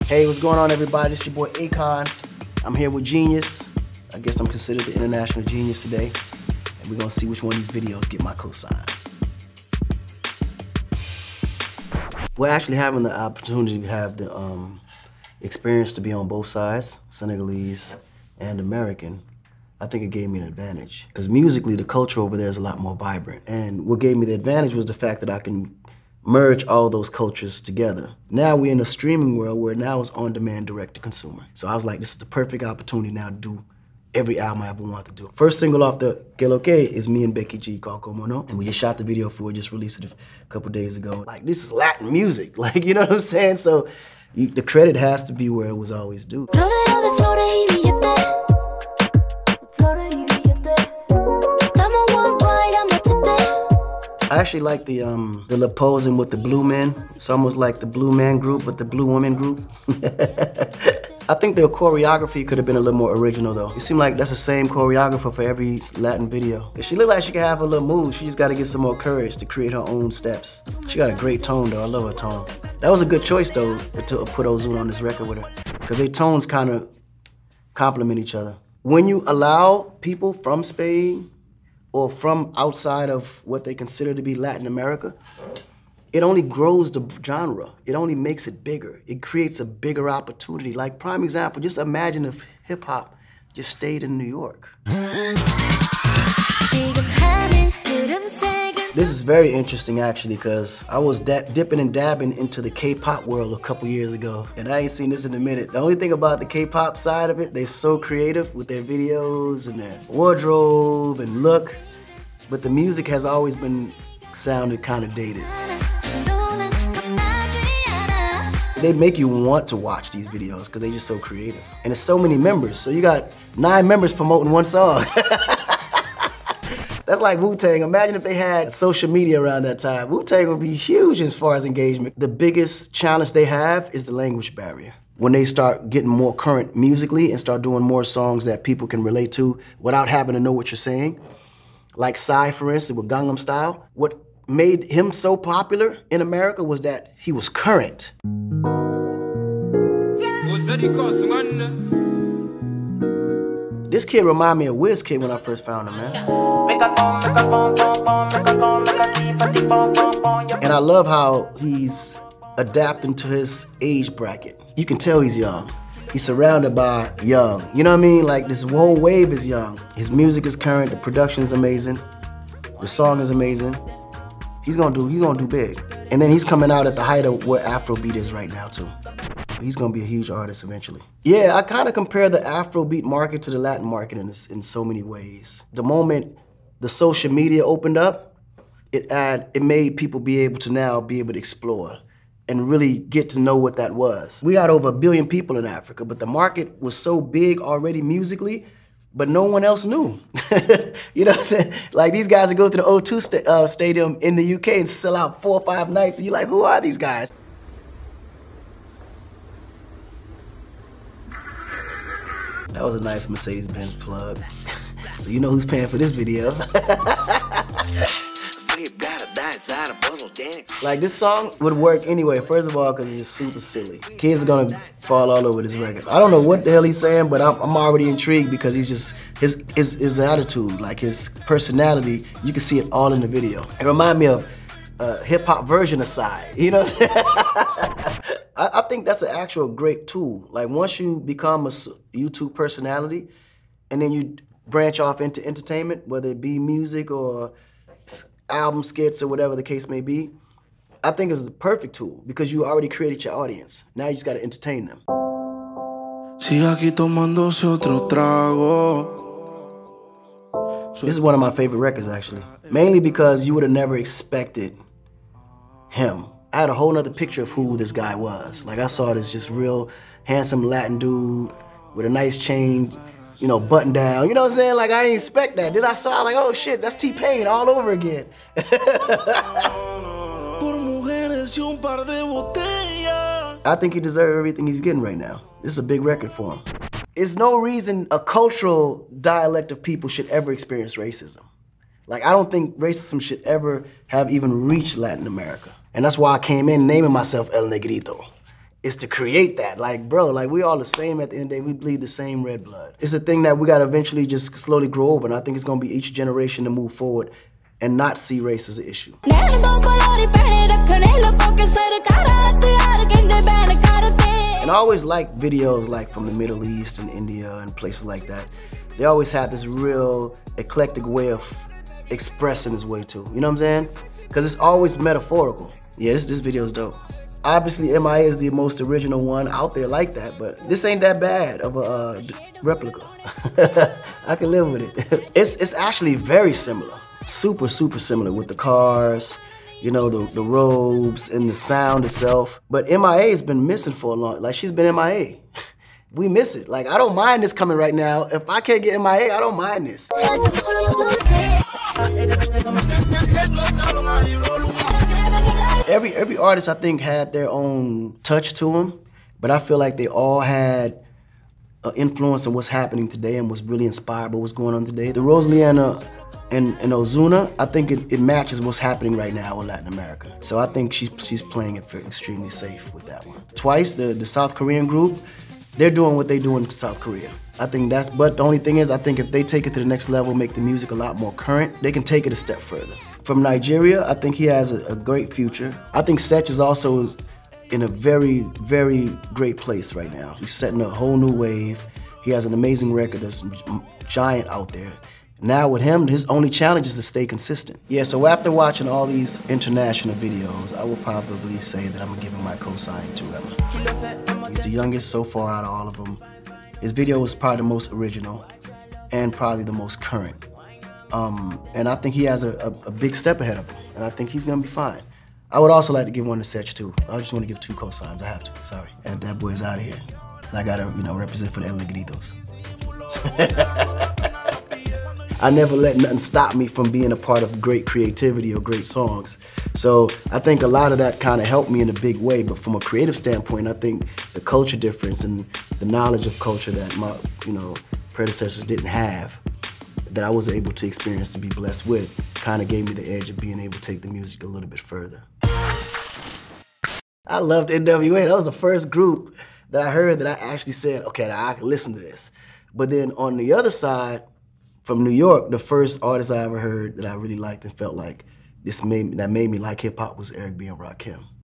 Hey, what's going on, everybody? It's your boy Akon. I'm here with Genius. I guess I'm considered the international genius today. And we're gonna see which one of these videos get my cosign. We're actually having the opportunity to have the experience to be on both sides, Senegalese and American. I think it gave me an advantage. Because musically, the culture over there is a lot more vibrant. And what gave me the advantage was the fact that I can merge all those cultures together. Now we're in a streaming world where now it's on-demand, direct-to-consumer. So I was like, this is the perfect opportunity now to do every album I ever wanted to do. First single off the Que Lo Que is me and Becky G called Como No. And we just shot the video for it, just released it a couple days ago. Like, this is Latin music, like, you know what I'm saying? So the credit has to be where it was always due. I actually like the lip posing with the Blue Men. It's almost like the Blue Man group with the Blue Woman group. I think the choreography could have been a little more original though. It seemed like that's the same choreographer for every Latin video. She looked like she could have a little move. She just got to get some more courage to create her own steps. She got a great tone though. I love her tone. That was a good choice though to put Ozuna on this record with her, because their tones kind of complement each other. When you allow people from Spain or from outside of what they consider to be Latin America, it only grows the genre. It only makes it bigger. It creates a bigger opportunity. Like, prime example, just imagine if hip hop just stayed in New York. This is very interesting actually, because I was dipping and dabbing into the K-pop world a couple years ago, and I ain't seen this in a minute. The only thing about the K-pop side of it, they're so creative with their videos and their wardrobe and look, but the music has always been sounded kind of dated. They make you want to watch these videos because they're just so creative. And there's so many members, so you got 9 members promoting one song. That's like Wu-Tang. Imagine if they had social media around that time. Wu-Tang would be huge as far as engagement. The biggest challenge they have is the language barrier. When they start getting more current musically and start doing more songs that people can relate to without having to know what you're saying, like Psy, for instance, with Gangnam Style, what made him so popular in America was that he was current. This kid reminded me of Wizkid when I first found him, man. And I love how he's adapting to his age bracket. You can tell he's young. He's surrounded by young. You know what I mean? Like, this whole wave is young. His music is current, the production is amazing, the song is amazing. He's gonna do big. And then he's coming out at the height of where Afrobeat is right now too. He's gonna be a huge artist eventually. Yeah, I kind of compare the Afrobeat market to the Latin market in so many ways. The moment the social media opened up, it made people be able to explore and really get to know what that was. We got over 1 billion people in Africa, but the market was so big already musically, but no one else knew. You know what I'm saying? Like, these guys would go to the O2 stadium in the UK and sell out 4 or 5 nights, and you're like, who are these guys? That was a nice Mercedes-Benz plug. So you know who's paying for this video. Like, this song would work anyway, first of all, because it's just super silly. Kids are gonna fall all over this record. I don't know what the hell he's saying, but I'm already intrigued because he's just, his attitude, like his personality, you can see it all in the video. It reminds me of a hip-hop version of Psy, you know what I'm saying? I think that's an actual great tool. Like, once you become a YouTube personality, and then you branch off into entertainment, whether it be music or album skits or whatever the case may be, I think it's the perfect tool because you already created your audience. Now you just gotta entertain them. This is one of my favorite records actually. Mainly because you would have never expected him. I had a whole nother picture of who this guy was. Like, I saw this just real handsome Latin dude with a nice chain, you know, button down. You know what I'm saying? Like, I didn't expect that. Then I saw, like, oh shit, that's T-Pain all over again. I think he deserves everything he's getting right now. This is a big record for him. There's no reason a cultural dialect of people should ever experience racism. Like, I don't think racism should ever have even reached Latin America. And that's why I came in naming myself El Negrito. is to create that. Like, bro, like we all the same at the end of the day. We bleed the same red blood. It's a thing that we gotta eventually just slowly grow over, and I think it's gonna be each generation to move forward and not see race as an issue. And I always like videos like from the Middle East and India and places like that. They always have this real eclectic way of expressing this way too. You know what I'm saying? Because it's always metaphorical. Yeah, this video is dope. Obviously, MIA is the most original one out there like that, but this ain't that bad of a replica. I can live with it. It's actually very similar. Super, super similar with the cars, you know, the robes and the sound itself. But MIA has been missing for a long, like she's been MIA. We miss it. Like, I don't mind this coming right now. If I can't get MIA, I don't mind this. Every artist, I think, had their own touch to them, but I feel like they all had an influence on what's happening today and was really inspired by what's going on today. The Rosalía and Ozuna, I think it matches what's happening right now in Latin America. So I think she's playing it extremely safe with that one. Twice, the South Korean group, they're doing what they do in South Korea. I think but the only thing is, I think if they take it to the next level, make the music a lot more current, they can take it a step further. From Nigeria, I think he has a great future. I think Setch is also in a very, very great place right now. He's setting a whole new wave. He has an amazing record that's giant out there. Now with him, his only challenge is to stay consistent. Yeah, so after watching all these international videos, I will probably say that I'm gonna give him my cosign to Rema. He's the youngest so far out of all of them. His video was probably the most original and probably the most current. And I think he has a big step ahead of him, and I think he's gonna be fine. I would also like to give one to Setch too. I just want to give 2 cosigns, I have to, sorry. And that boy's out of here. And I gotta, you know, represent for the El Negritos. I never let nothing stop me from being a part of great creativity or great songs. So I think a lot of that kind of helped me in a big way, but from a creative standpoint, I think the culture difference and the knowledge of culture that my, you know, predecessors didn't have, that I was able to experience and be blessed with, kind of gave me the edge of being able to take the music a little bit further. I loved NWA. That was the first group that I heard that I actually said, okay, now I can listen to this. But then on the other side, from New York, the first artist I ever heard that I really liked and felt like that made me like hip hop was Eric B. and Rakim.